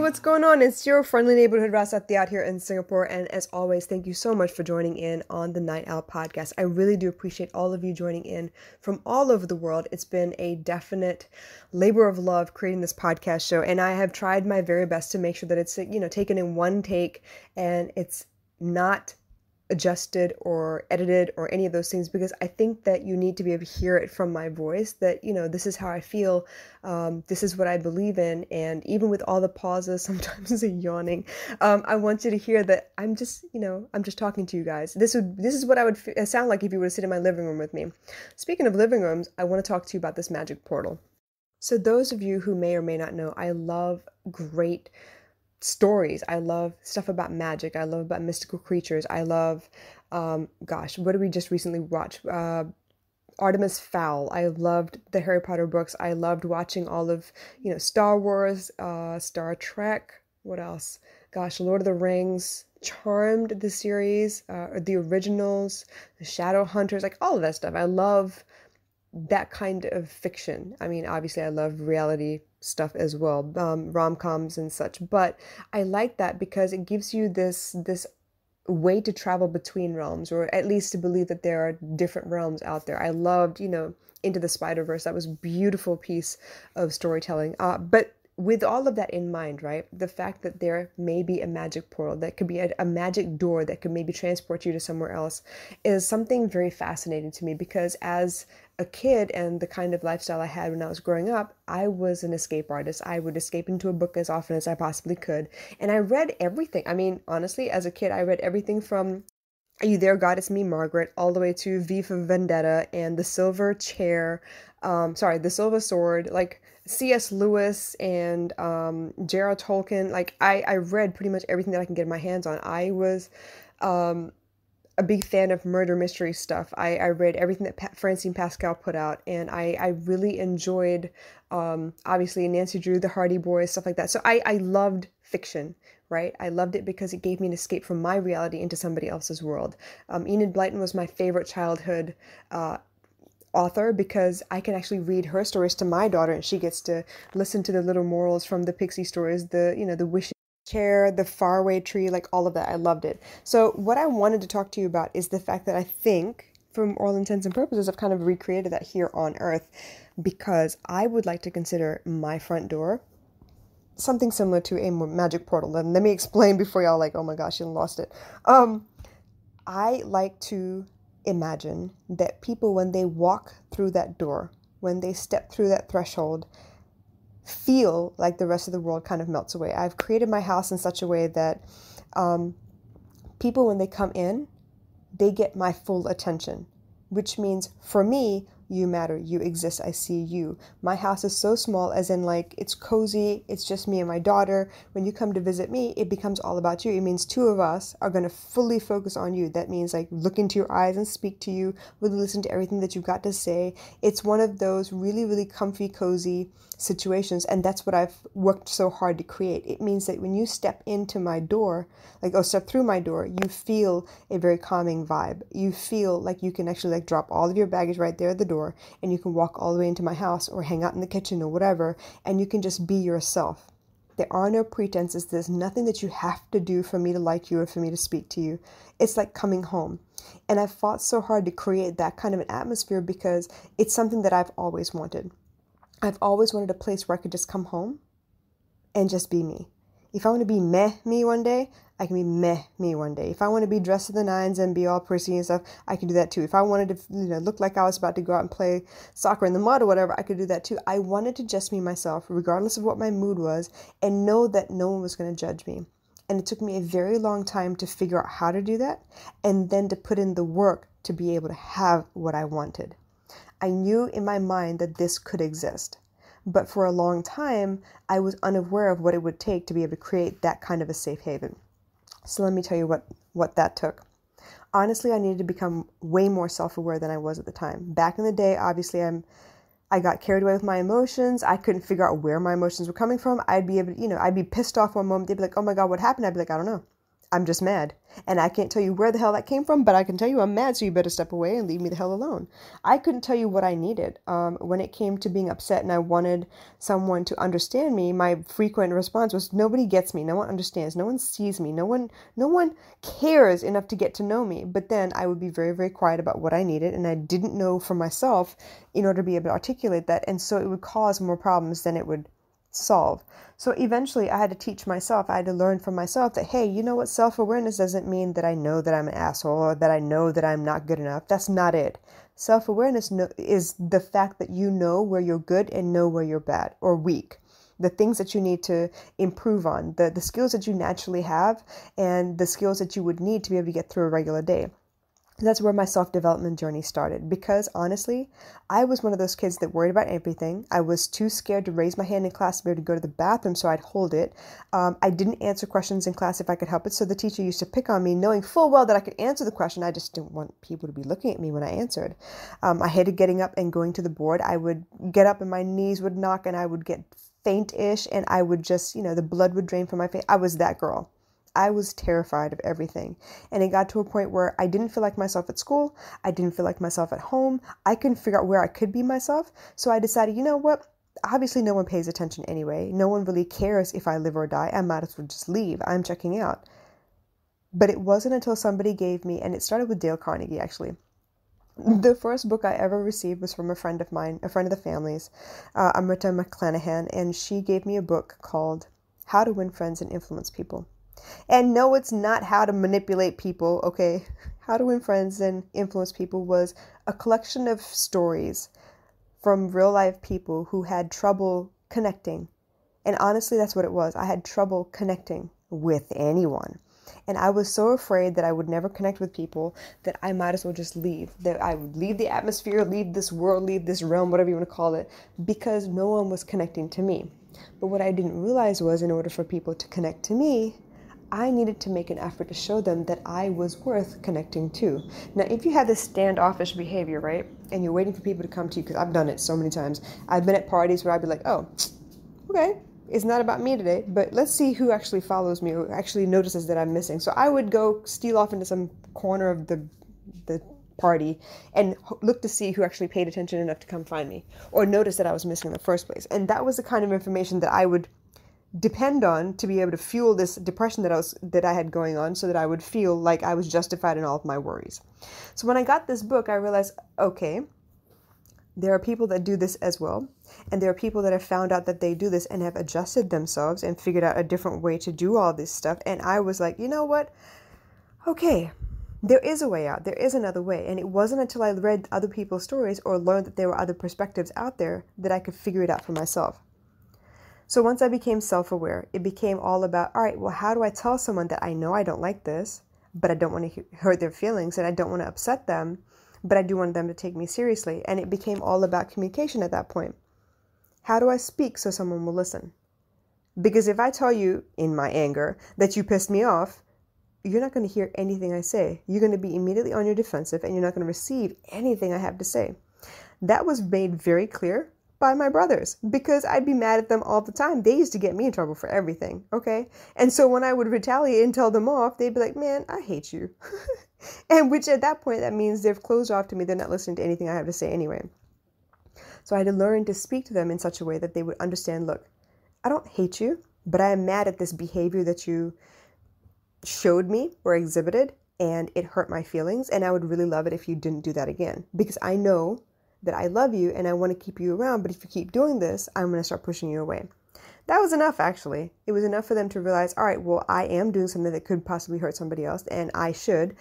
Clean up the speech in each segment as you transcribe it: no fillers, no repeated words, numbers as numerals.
what's going on? It's your friendly neighborhood Rasati out here in Singapore, and as always, thank you so much for joining in on the Night Owl podcast. I really do appreciate all of you joining in from all over the world. It's been a definite labor of love creating this podcast show, and I have tried my very best to make sure that it's, taken in one take and it's not adjusted or edited or any of those things, because I think that you need to be able to hear it from my voice that, this is how I feel. This is what I believe in. And even with all the pauses, sometimes a yawning, I want you to hear that I'm just talking to you guys. This is what I would sound like if you were to sit in my living room with me. Speaking of living rooms, I want to talk to you about this magic portal. So those of you who may or may not know, I love great stories. I love stuff about magic. I love about mystical creatures. I love, what did we just recently watch? Artemis Fowl. I loved the Harry Potter books. I loved watching all of, Star Wars, Star Trek. What else? Lord of the Rings, Charmed, the series, the originals, the Shadowhunters, like all of that stuff. I love that kind of fiction. I mean, obviously I love reality stuff as well, rom-coms and such, but I like that because it gives you this way to travel between realms, or at least to believe that there are different realms out there. I loved, Into the Spider-Verse. That was a beautiful piece of storytelling. But with all of that in mind, right, the fact that there may be a magic portal, that could be a magic door that could maybe transport you to somewhere else, is something very fascinating to me, because as a kid and the kind of lifestyle I had when I was growing up, I was an escape artist. I would escape into a book as often as I possibly could. And I read everything. I mean, honestly, as a kid, I read everything from Are You There, God? It's Me, Margaret, all the way to V for Vendetta and The Silver Chair, The Silver Sword, like C.S. Lewis and J.R. Tolkien. Like I read pretty much everything that I can get my hands on. I was a big fan of murder mystery stuff. I read everything that Francine Pascal put out, and I really enjoyed, obviously, Nancy Drew, the Hardy Boys, stuff like that. So I loved fiction, right? I loved it because it gave me an escape from my reality into somebody else's world. Enid Blyton was my favorite childhood author, because I can actually read her stories to my daughter, and she gets to listen to the little morals from the Pixie stories, the wishing chair, the faraway tree, like all of that. I loved it. So what I wanted to talk to you about is the fact that I think, from all intents and purposes, I've kind of recreated that here on Earth, because I would like to consider my front door something similar to a magic portal. And let me explain before y'all like, oh my gosh, you lost it. I like to imagine that people, when they walk through that door, when they step through that threshold, feel like the rest of the world kind of melts away. I've created my house in such a way that people, when they come in, they get my full attention, which means for me, you matter, you exist, I see you. My house is so small, as in like it's cozy, it's just me and my daughter. When you come to visit me, it becomes all about you. It means two of us are going to fully focus on you. That means like look into your eyes and speak to you, really listen to everything that you've got to say. It's one of those really, really comfy, cozy situations, and that's what I've worked so hard to create. It means that when you step into my door, step through my door, you feel a very calming vibe. You feel like you can actually drop all of your baggage right there at the door, and you can walk all the way into my house or hang out in the kitchen or whatever, and you can just be yourself. There are no pretenses. There's nothing that you have to do for me to like you or for me to speak to you. It's like coming home. And I've fought so hard to create that kind of an atmosphere because it's something that I've always wanted. I've always wanted a place where I could just come home and just be me. If I want to be me one day, I can be me one day. If I want to be dressed to the nines and be all prissy and stuff, I can do that too. If I wanted to look like I was about to go out and play soccer in the mud or whatever, I could do that too. I wanted to just be myself, regardless of what my mood was, and know that no one was going to judge me. And it took me a very long time to figure out how to do that, and then to put in the work to be able to have what I wanted. I knew in my mind that this could exist. But for a long time, I was unaware of what it would take to be able to create that kind of a safe haven. So let me tell you what that took. Honestly, I needed to become way more self-aware than I was at the time. Back in the day, obviously, I got carried away with my emotions. I couldn't figure out where my emotions were coming from. I'd be able to, I'd be pissed off one moment. They'd be like, oh my God, what happened? I'd be like, I don't know. I'm just mad. And I can't tell you where the hell that came from, but I can tell you I'm mad, so you better step away and leave me the hell alone. I couldn't tell you what I needed. When it came to being upset and I wanted someone to understand me, my frequent response was, nobody gets me. No one understands. No one sees me. No one cares enough to get to know me. But then I would be very, very quiet about what I needed, and I didn't know for myself in order to be able to articulate that. And so it would cause more problems than it would solve. So eventually I had to teach myself, I had to learn from myself that, hey, you know what? Self-awareness doesn't mean that I know that I'm an asshole or that I know that I'm not good enough. That's not it. Self-awareness is the fact that you know where you're good and know where you're bad or weak. The things that you need to improve on, the skills that you naturally have, and the skills that you would need to be able to get through a regular day. That's where my self-development journey started, because honestly, I was one of those kids that worried about everything. I was too scared to raise my hand in class to be able to go to the bathroom, so I'd hold it. I didn't answer questions in class if I could help it, so the teacher used to pick on me, knowing full well that I could answer the question. I just didn't want people to be looking at me when I answered. I hated getting up and going to the board. I would get up and my knees would knock and I would get faint-ish and I would just, the blood would drain from my face. I was that girl. I was terrified of everything. And it got to a point where I didn't feel like myself at school. I didn't feel like myself at home. I couldn't figure out where I could be myself. So I decided, you know what? Obviously, no one pays attention anyway. No one really cares if I live or die. I might as well just leave. I'm checking out. But it wasn't until somebody gave me, and it started with Dale Carnegie, actually. The first book I ever received was from a friend of mine, a friend of the family's, Amrita McClanahan, and she gave me a book called How to Win Friends and Influence People. And no, it's not how to manipulate people, okay? How to Win Friends and Influence People was a collection of stories from real life people who had trouble connecting. And honestly, that's what it was. I had trouble connecting with anyone. And I was so afraid that I would never connect with people that I might as well just leave. That I would leave the atmosphere, leave this world, leave this realm, whatever you want to call it, because no one was connecting to me. But what I didn't realize was, in order for people to connect to me, I needed to make an effort to show them that I was worth connecting to. Now, if you have this standoffish behavior, right, and you're waiting for people to come to you, because I've done it so many times. I've been at parties where I'd be like, oh, okay, it's not about me today, but let's see who actually follows me or actually notices that I'm missing. So I would go steal off into some corner of the party and look to see who actually paid attention enough to come find me or notice that I was missing in the first place. And that was the kind of information that I would depend on to be able to fuel this depression that I had going on, so that I would feel like I was justified in all of my worries. So when I got this book, I realized, okay, there are people that do this as well. And there are people that have found out that they do this and have adjusted themselves and figured out a different way to do all this stuff. And I was like, you know what? Okay, there is a way out. There is another way. And it wasn't until I read other people's stories or learned that there were other perspectives out there that I could figure it out for myself. So once I became self-aware, it became all about, all right, well, how do I tell someone that I know I don't like this, but I don't want to hurt their feelings and I don't want to upset them, but I do want them to take me seriously. And it became all about communication at that point. How do I speak so someone will listen? Because if I tell you in my anger that you pissed me off, you're not going to hear anything I say. You're going to be immediately on your defensive and you're not going to receive anything I have to say. That was made very clear by my brothers, because I'd be mad at them all the time. They used to get me in trouble for everything, okay? And so when I would retaliate and tell them off, they'd be like, man, I hate you. And which at that point, that means they've closed off to me. They're not listening to anything I have to say anyway. So I had to learn to speak to them in such a way that they would understand, look, I don't hate you, but I am mad at this behavior that you showed me or exhibited, and it hurt my feelings. And I would really love it if you didn't do that again, because I know that I love you and I want to keep you around, but if you keep doing this, I'm going to start pushing you away. That was enough, actually. It was enough for them to realize, all right, well, I am doing something that could possibly hurt somebody else, and I should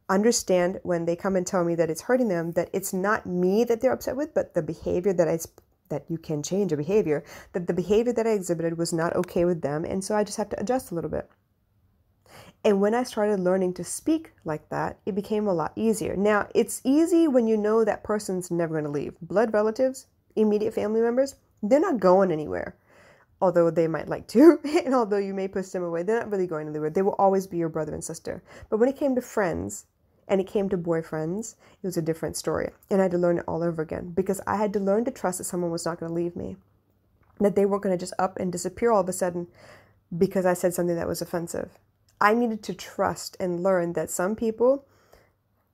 understand when they come and tell me that it's hurting them, that it's not me that they're upset with, but the behavior that you can change a behavior, that the behavior that I exhibited was not okay with them, and so I just have to adjust a little bit. And when I started learning to speak like that, it became a lot easier. Now, it's easy when you know that person's never going to leave. Blood relatives, immediate family members, they're not going anywhere. Although they might like to, and although you may push them away, they're not really going anywhere. They will always be your brother and sister. But when it came to friends, and it came to boyfriends, it was a different story. And I had to learn it all over again, because I had to learn to trust that someone was not going to leave me. That they weren't going to just up and disappear all of a sudden because I said something that was offensive. I needed to trust and learn that some people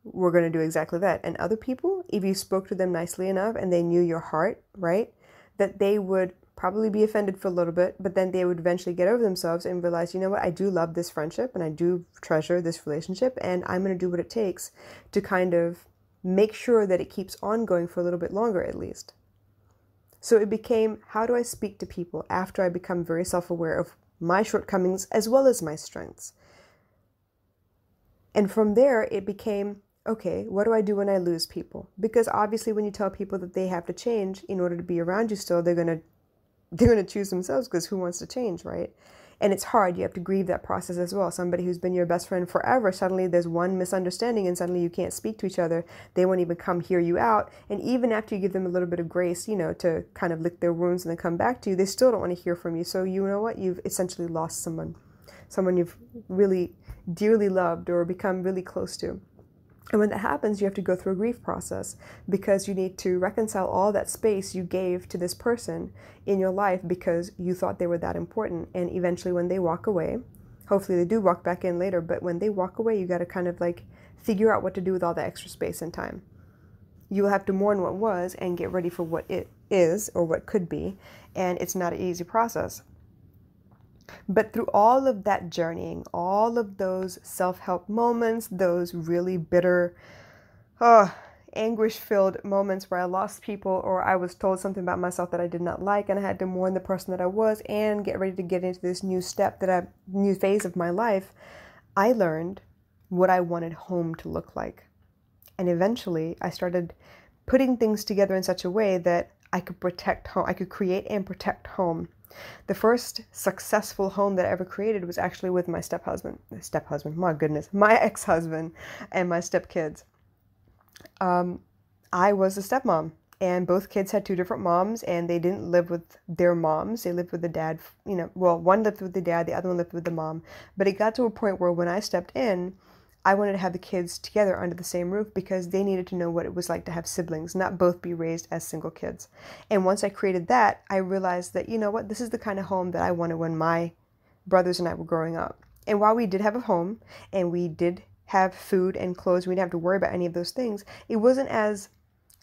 were going to do exactly that. And other people, if you spoke to them nicely enough and they knew your heart, right, that they would probably be offended for a little bit, but then they would eventually get over themselves and realize, you know what, I do love this friendship and I do treasure this relationship, and I'm going to do what it takes to kind of make sure that it keeps on going for a little bit longer at least. So it became, how do I speak to people after I become very self-aware of my shortcomings as well as my strengths? And from there, it became, okay, what do I do when I lose people? Because obviously when you tell people that they have to change in order to be around you still, they're going to choose themselves, because who wants to change, right? And it's hard. You have to grieve that process as well. Somebody who's been your best friend forever, suddenly there's one misunderstanding and suddenly you can't speak to each other. They won't even come hear you out. And even after you give them a little bit of grace, to kind of lick their wounds and then come back to you, they still don't want to hear from you. So you know what? You've essentially lost someone you've really dearly loved or become really close to. And when that happens, you have to go through a grief process, because you need to reconcile all that space you gave to this person in your life because you thought they were that important. And eventually when they walk away, hopefully they do walk back in later, but when they walk away, you got to kind of like figure out what to do with all the extra space and time. You will have to mourn what was and get ready for what it is or what could be. And it's not an easy process. But through all of that journeying, all of those self-help moments, those really bitter, anguish-filled moments where I lost people or I was told something about myself that I did not like, and I had to mourn the person that I was and get ready to get into this new phase of my life, I learned what I wanted home to look like. And eventually I started putting things together in such a way that I could protect home. I could create and protect home. The first successful home that I ever created was actually with my my goodness, my ex-husband and my stepkids. I was a stepmom, and both kids had two different moms, and they didn't live with their moms. They lived with the dad, one lived with the dad, the other one lived with the mom. But it got to a point where when I stepped in, I wanted to have the kids together under the same roof because they needed to know what it was like to have siblings, not both be raised as single kids. And once I created that, I realized that, you know what, this is the kind of home that I wanted when my brothers and I were growing up. And while we did have a home and we did have food and clothes, we didn't have to worry about any of those things, it wasn't as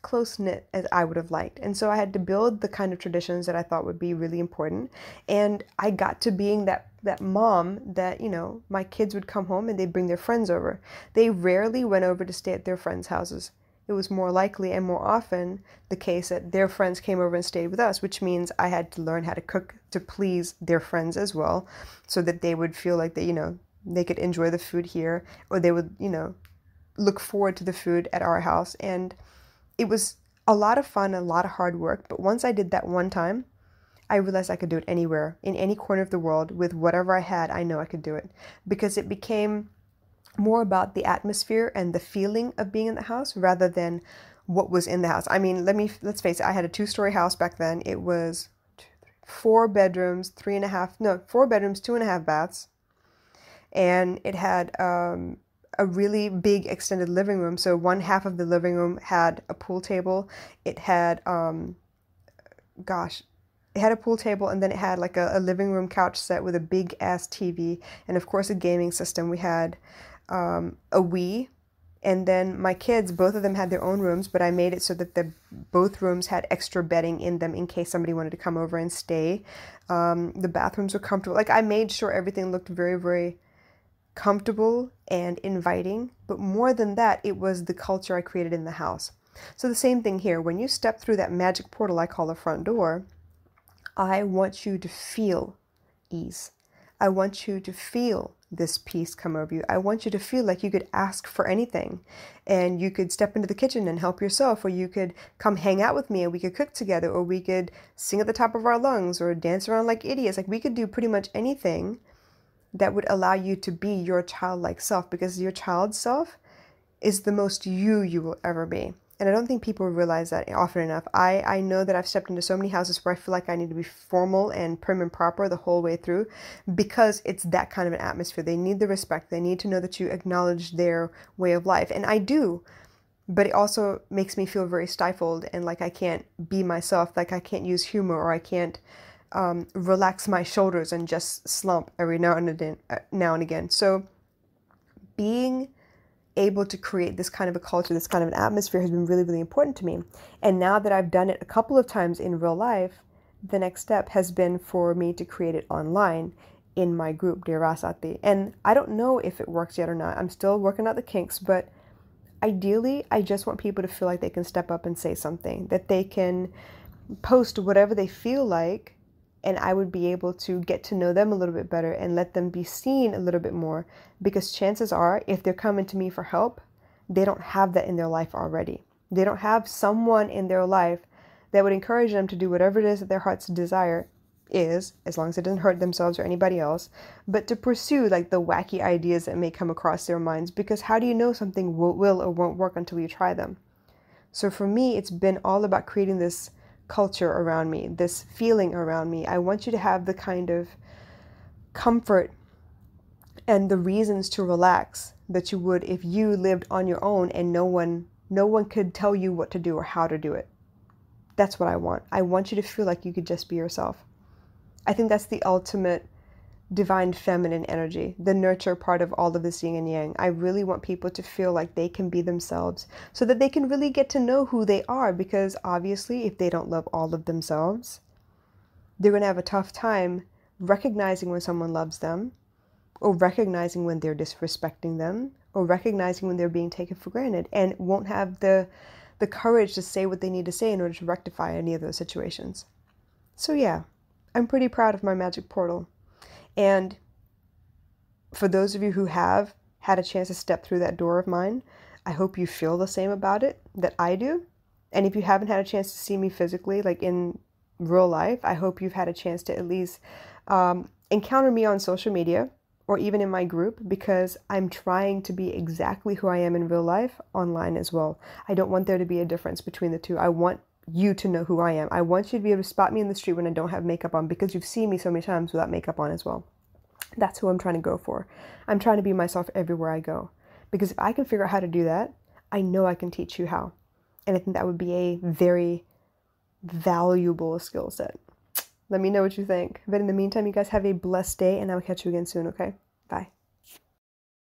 close-knit as I would have liked. And so I had to build the kind of traditions that I thought would be really important. And I got to being that mom that, my kids would come home and they'd bring their friends over. They rarely went over to stay at their friends' houses. It was more likely and more often the case that their friends came over and stayed with us, which means I had to learn how to cook to please their friends as well, so that they would feel like they could enjoy the food here, or they would, look forward to the food at our house. And it was a lot of fun, a lot of hard work. But once I did that one time, I realized I could do it anywhere, in any corner of the world, with whatever I had. I know I could do it, because it became more about the atmosphere and the feeling of being in the house rather than what was in the house. I mean, let's face it. I had a 2-story house back then. It was 4 bedrooms, 4 bedrooms, 2.5 baths. And it had, a really big extended living room. So one half of the living room had a pool table. It had, it had a pool table, and then it had like a living room couch set with a big ass TV, and of course a gaming system. We had a Wii, and then my kids, both of them had their own rooms, but I made it so that both rooms had extra bedding in them in case somebody wanted to come over and stay. The bathrooms were comfortable. Like, I made sure everything looked very, very comfortable and inviting, but more than that, it was the culture I created in the house. So the same thing here. When you step through that magic portal I call the front door, I want you to feel ease. I want you to feel this peace come over you. I want you to feel like you could ask for anything, and you could step into the kitchen and help yourself, or you could come hang out with me and we could cook together, or we could sing at the top of our lungs or dance around like idiots. Like, we could do pretty much anything that would allow you to be your childlike self, because your child self is the most you will ever be. And I don't think people realize that often enough. I know that I've stepped into so many houses where I feel like I need to be formal and prim and proper the whole way through, because it's that kind of an atmosphere. They need the respect. They need to know that you acknowledge their way of life. And I do, but it also makes me feel very stifled and like I can't be myself, like I can't use humor, or I can't relax my shoulders and just slump every now and again. So being able to create this kind of a culture, this kind of an atmosphere has been really, really important to me. And now that I've done it a couple of times in real life, the next step has been for me to create it online in my group, Dear Rasati. And I don't know if it works yet or not. I'm still working out the kinks, but ideally, I just want people to feel like they can step up and say something, that they can post whatever they feel like, and I would be able to get to know them a little bit better and let them be seen a little bit more, because chances are, if they're coming to me for help, they don't have that in their life already. They don't have someone in their life that would encourage them to do whatever it is that their heart's desire is, as long as it doesn't hurt themselves or anybody else, but to pursue like the wacky ideas that may come across their minds, because how do you know something will or won't work until you try them? So for me, it's been all about creating this culture around me, this feeling around me. I want you to have the kind of comfort and the reasons to relax that you would if you lived on your own and no one could tell you what to do or how to do it. That's what I want. I want you to feel like you could just be yourself. I think that's the ultimate divine feminine energy, the nurture part of all of this yin and yang. I really want people to feel like they can be themselves so that they can really get to know who they are, because obviously if they don't love all of themselves, they're going to have a tough time recognizing when someone loves them, or recognizing when they're disrespecting them, or recognizing when they're being taken for granted, and won't have the courage to say what they need to say in order to rectify any of those situations. So yeah, I'm pretty proud of my magic portal. And for those of you who have had a chance to step through that door of mine, I hope you feel the same about it that I do. And if you haven't had a chance to see me physically, like in real life, I hope you've had a chance to at least encounter me on social media or even in my group, because I'm trying to be exactly who I am in real life online as well. I don't want there to be a difference between the two. I want you to know who I am. I want you to be able to spot me in the street when I don't have makeup on, because you've seen me so many times without makeup on as well. That's who I'm trying to go for. I'm trying to be myself everywhere I go, because if I can figure out how to do that, I know I can teach you how. And I think that would be a very valuable skill set. Let me know what you think. But in the meantime, you guys have a blessed day, and I'll catch you again soon, okay? Bye.